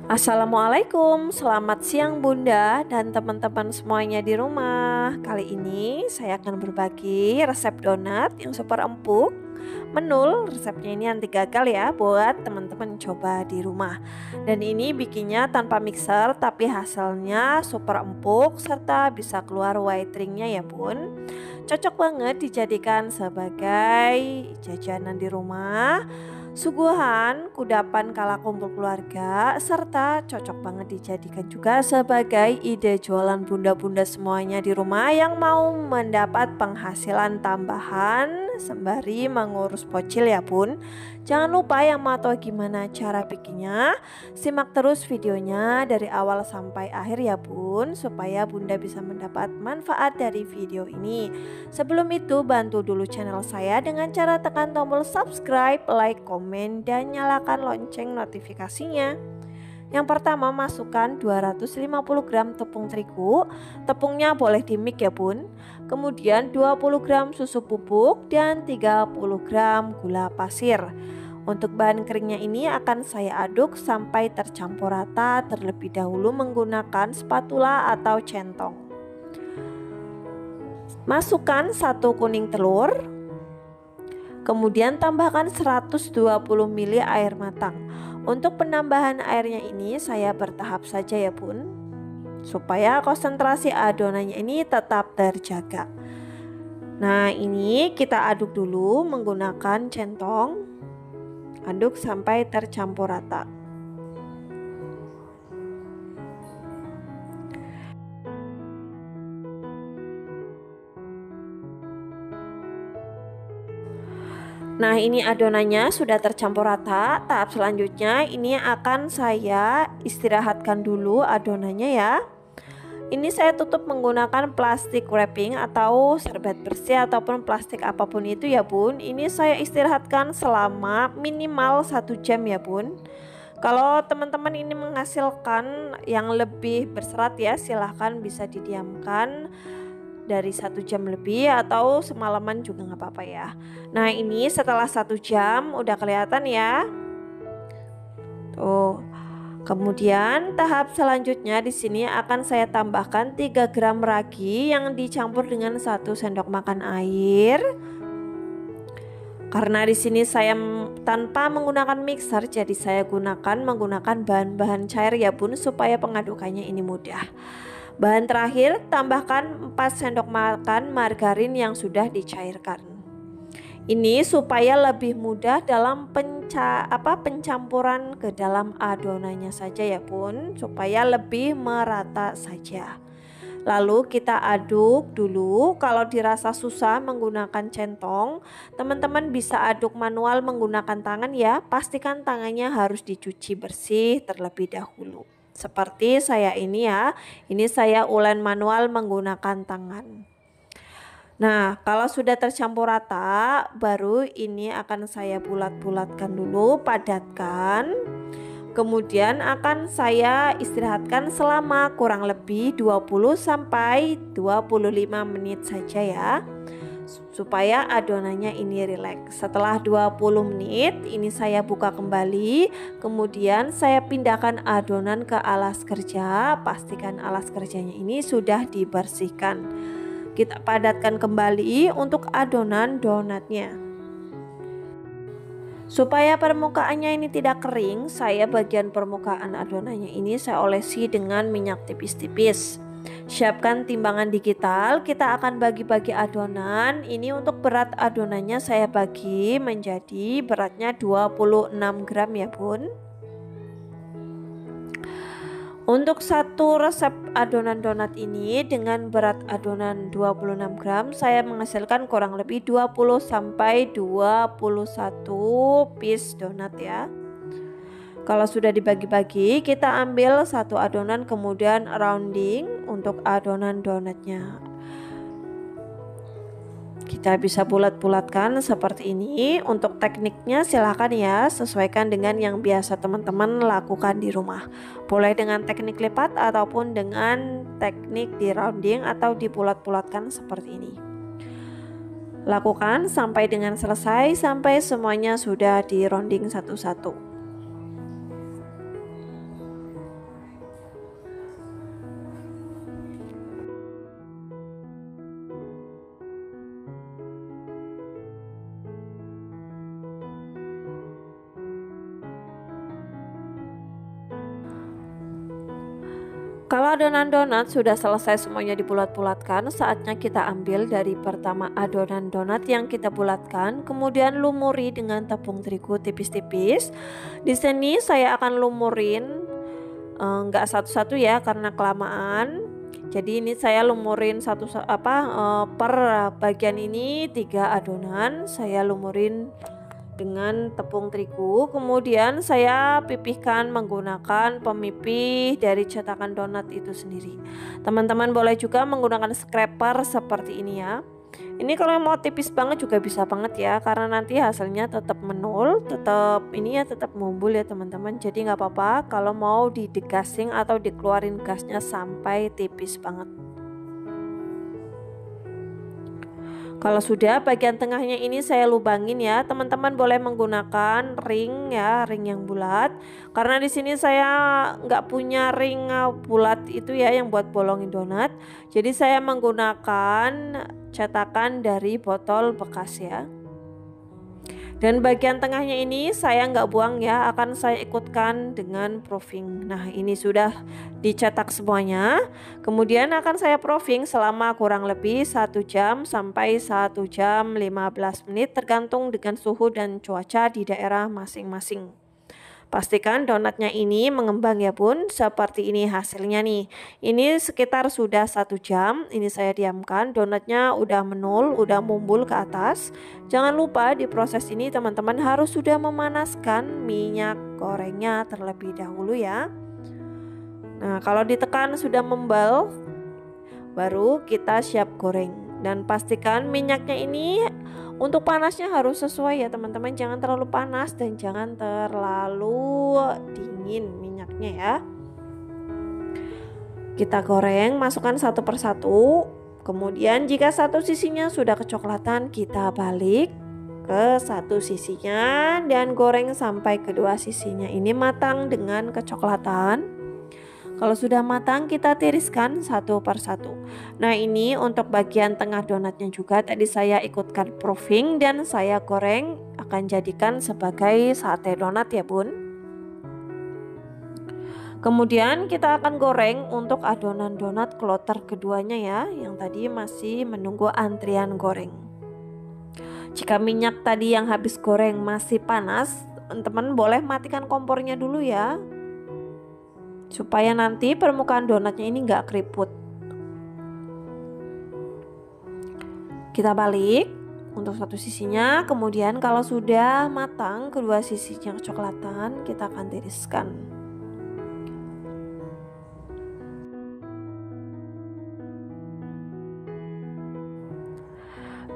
Assalamualaikum, selamat siang Bunda dan teman-teman semuanya di rumah. Kali ini saya akan berbagi resep donat yang super empuk. Menul, resepnya ini anti gagal ya buat teman-teman coba di rumah. Dan ini bikinnya tanpa mixer tapi hasilnya super empuk serta bisa keluar white ringnya ya Bun. Cocok banget dijadikan sebagai jajanan di rumah, suguhan, kudapan kala kumpul keluarga, serta cocok banget dijadikan juga sebagai ide jualan bunda-bunda semuanya di rumah yang mau mendapat penghasilan tambahan sembari mengurus pocil ya Bun. Jangan lupa yang mau tahu gimana cara bikinnya, simak terus videonya dari awal sampai akhir ya Bun, supaya Bunda bisa mendapat manfaat dari video ini. Sebelum itu bantu dulu channel saya dengan cara tekan tombol subscribe, like, komen, dan nyalakan lonceng notifikasinya. Yang pertama masukkan 250 gram tepung terigu, tepungnya boleh di mix ya Bun. Kemudian 20 gram susu bubuk dan 30 gram gula pasir. Untuk bahan keringnya ini akan saya aduk sampai tercampur rata terlebih dahulu menggunakan spatula atau centong. Masukkan 1 kuning telur, kemudian tambahkan 120 ml air matang. Untuk penambahan airnya ini saya bertahap saja ya Bun, supaya konsentrasi adonannya ini tetap terjaga. Nah ini kita aduk dulu menggunakan centong, aduk sampai tercampur rata. Nah ini adonannya sudah tercampur rata. Tahap selanjutnya ini akan saya istirahatkan dulu adonannya ya. Ini saya tutup menggunakan plastik wrapping atau serbet bersih ataupun plastik apapun itu ya Bun. Ini saya istirahatkan selama minimal 1 jam ya Bun. Kalau teman-teman ini menghasilkan yang lebih berserat ya, silahkan bisa didiamkan dari 1 jam lebih atau semalaman juga nggak apa-apa ya. Nah ini setelah 1 jam udah kelihatan ya. Tuh. Kemudian tahap selanjutnya di sini akan saya tambahkan 3 gram ragi yang dicampur dengan 1 sendok makan air. Karena di sini saya tanpa menggunakan mixer, jadi saya menggunakan bahan-bahan cair ya Bun, supaya pengadukannya ini mudah. Bahan terakhir, tambahkan 4 sendok makan margarin yang sudah dicairkan. Ini supaya lebih mudah dalam pencampuran ke dalam adonannya saja ya Bun, supaya lebih merata saja. Lalu kita aduk dulu. Kalau dirasa susah menggunakan centong, teman-teman bisa aduk manual menggunakan tangan ya. Pastikan tangannya harus dicuci bersih terlebih dahulu. Seperti saya ini ya. Ini saya ulen manual menggunakan tangan. Nah, kalau sudah tercampur rata, baru ini akan saya bulat-bulatkan dulu, padatkan. Kemudian akan saya istirahatkan selama kurang lebih 20 sampai 25 menit saja ya. Supaya adonannya ini rileks. Setelah 20 menit ini saya buka kembali, kemudian saya pindahkan adonan ke alas kerja. Pastikan alas kerjanya ini sudah dibersihkan. Kita padatkan kembali untuk adonan donatnya. Supaya permukaannya ini tidak kering, saya bagian permukaan adonannya ini saya olesi dengan minyak tipis-tipis. Siapkan timbangan digital, kita akan bagi-bagi adonan. Ini untuk berat adonannya saya bagi menjadi beratnya 26 gram ya Bun. Untuk satu resep adonan donat ini dengan berat adonan 26 gram saya menghasilkan kurang lebih 20 sampai 21 piece donat ya. Kalau sudah dibagi-bagi, kita ambil satu adonan kemudian rounding untuk adonan donatnya. Kita bisa bulat-bulatkan seperti ini. Untuk tekniknya silahkan ya, sesuaikan dengan yang biasa teman-teman lakukan di rumah. Boleh dengan teknik lipat ataupun dengan teknik di rounding atau dibulat-bulatkan seperti ini. Lakukan sampai dengan selesai, sampai semuanya sudah di rounding satu-satu. Kalau adonan donat sudah selesai semuanya dibulat-bulatkan, saatnya kita ambil dari pertama adonan donat yang kita bulatkan, kemudian lumuri dengan tepung terigu tipis-tipis. Di sini saya akan lumurin nggak satu-satu ya karena kelamaan. Jadi ini saya lumurin per bagian ini 3 adonan saya lumurin dengan tepung terigu, kemudian saya pipihkan menggunakan pemipih dari cetakan donat itu sendiri. Teman-teman boleh juga menggunakan scraper seperti ini ya. Ini kalau mau tipis banget juga bisa banget ya, karena nanti hasilnya tetap menul, tetap mumbul ya teman-teman. Jadi nggak apa-apa kalau mau didegasing atau dikeluarin gasnya sampai tipis banget. Kalau sudah bagian tengahnya ini saya lubangin ya, teman-teman boleh menggunakan ring ya, ring yang bulat. Karena di sini saya nggak punya ring bulat itu ya yang buat bolongin donat. Jadi saya menggunakan cetakan dari botol bekas ya. Dan bagian tengahnya ini saya nggak buang ya, akan saya ikutkan dengan proofing. Nah ini sudah dicetak semuanya. Kemudian akan saya proofing selama kurang lebih 1 jam sampai 1 jam 15 menit tergantung dengan suhu dan cuaca di daerah masing-masing. Pastikan donatnya ini mengembang ya bun, seperti ini hasilnya nih. Ini sekitar sudah 1 jam, ini saya diamkan, donatnya udah menul, udah mumbul ke atas. Jangan lupa di proses ini teman-teman harus sudah memanaskan minyak gorengnya terlebih dahulu ya. Nah kalau ditekan sudah membal, baru kita siap goreng. Dan pastikan minyaknya ini untuk panasnya harus sesuai ya teman-teman, jangan terlalu panas dan jangan terlalu dingin minyaknya ya. Kita goreng, masukkan satu persatu. Kemudian jika satu sisinya sudah kecoklatan, kita balik ke satu sisinya dan goreng sampai kedua sisinya ini matang dengan kecoklatan. Kalau sudah matang kita tiriskan satu persatu. Nah ini untuk bagian tengah donatnya juga tadi saya ikutkan proofing dan saya goreng, akan jadikan sebagai sate donat ya bun. Kemudian kita akan goreng untuk adonan donat kloter keduanya ya, yang tadi masih menunggu antrian goreng. Jika minyak tadi yang habis goreng masih panas, teman-teman boleh matikan kompornya dulu ya, supaya nanti permukaan donatnya ini nggak keriput. Kita balik untuk satu sisinya, kemudian kalau sudah matang kedua sisinya kecoklatan, kita akan tiriskan.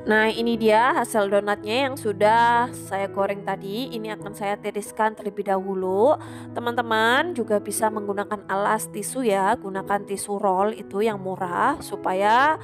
Nah ini dia hasil donatnya yang sudah saya goreng tadi. Ini akan saya tiriskan terlebih dahulu. Teman-teman juga bisa menggunakan alas tisu ya, gunakan tisu roll itu yang murah supaya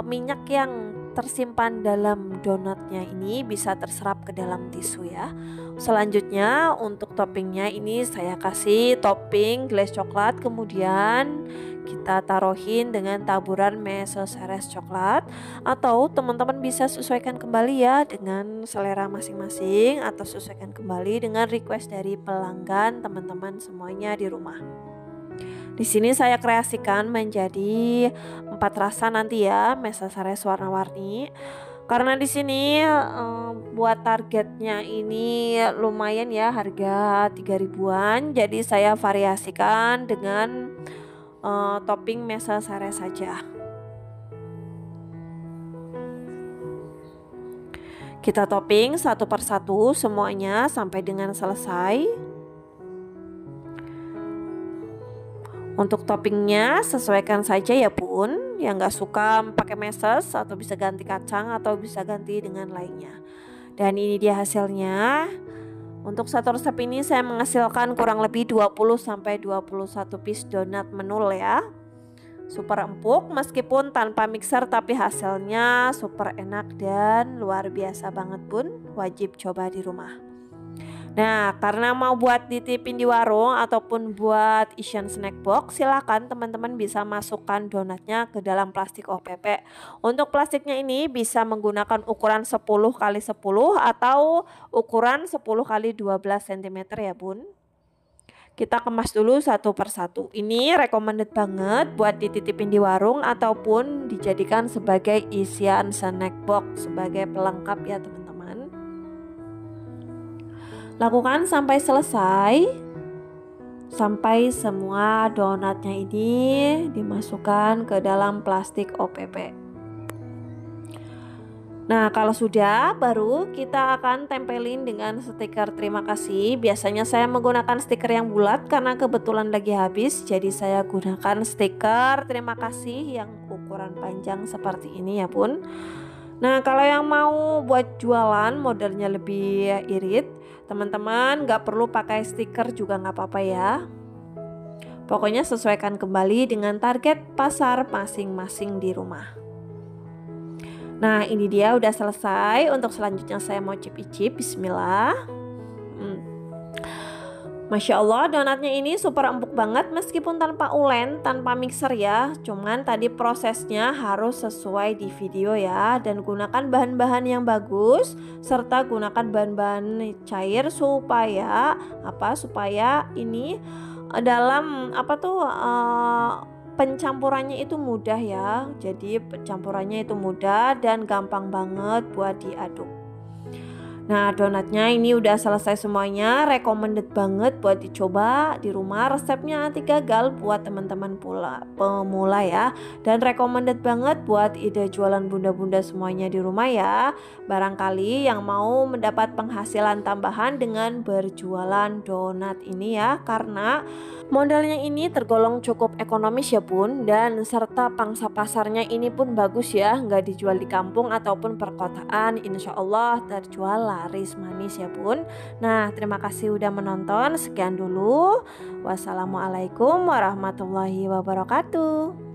minyak yang tersimpan dalam donatnya ini bisa terserap ke dalam tisu ya. Selanjutnya untuk toppingnya ini saya kasih topping glaze coklat, kemudian kita taruhin dengan taburan mesoseres coklat, atau teman-teman bisa sesuaikan kembali ya dengan selera masing-masing atau sesuaikan kembali dengan request dari pelanggan teman-teman semuanya di rumah. Di sini saya kreasikan menjadi 4 rasa nanti ya, mesoseres warna-warni. Karena di sini buat targetnya ini lumayan ya, harga 3 ribuan. Jadi saya variasikan dengan topping mesoseres saja. Kita topping satu persatu semuanya sampai dengan selesai. Untuk toppingnya sesuaikan saja ya bun, yang nggak suka pakai meses atau bisa ganti kacang atau bisa ganti dengan lainnya. Dan ini dia hasilnya. Untuk satu resep ini saya menghasilkan kurang lebih 20-21 piece donat menul ya. Super empuk meskipun tanpa mixer, tapi hasilnya super enak dan luar biasa banget bun. Wajib coba di rumah. Nah karena mau buat ditipin di warung ataupun buat isian snack box, silahkan teman-teman bisa masukkan donatnya ke dalam plastik OPP. Untuk plastiknya ini bisa menggunakan ukuran 10x10 atau ukuran 10x12 cm ya bun. Kita kemas dulu satu persatu. Ini recommended banget buat dititipin di warung ataupun dijadikan sebagai isian snack box, sebagai pelengkap ya teman-teman. Lakukan sampai selesai, sampai semua donatnya ini dimasukkan ke dalam plastik OPP. Nah, kalau sudah, baru kita akan tempelin dengan stiker terima kasih. Biasanya saya menggunakan stiker yang bulat karena kebetulan lagi habis, jadi saya gunakan stiker terima kasih yang ukuran panjang seperti ini ya bun. Nah, kalau yang mau buat jualan modelnya lebih irit, teman-teman nggak perlu pakai stiker juga nggak apa-apa ya. Pokoknya sesuaikan kembali dengan target pasar masing-masing di rumah. Nah, ini dia udah selesai. Untuk selanjutnya saya mau cip-icip. Bismillah. Masya Allah, donatnya ini super empuk banget meskipun tanpa ulen, tanpa mixer ya. Cuman tadi prosesnya harus sesuai di video ya. Dan gunakan bahan-bahan yang bagus serta gunakan bahan-bahan cair supaya supaya ini dalam pencampurannya itu mudah ya. Jadi pencampurannya itu mudah dan gampang banget buat diaduk. Nah, donatnya ini udah selesai semuanya. Recommended banget buat dicoba di rumah. Resepnya anti gagal buat teman-teman pemula ya. Dan recommended banget buat ide jualan bunda-bunda semuanya di rumah ya. Barangkali yang mau mendapat penghasilan tambahan dengan berjualan donat ini ya. Karena modelnya ini tergolong cukup ekonomis ya bun, dan serta pangsa pasarnya ini pun bagus ya, nggak dijual di kampung ataupun perkotaan. Insya Allah terjual laris manis ya bun. Nah, terima kasih udah menonton, sekian dulu. Wassalamualaikum warahmatullahi wabarakatuh.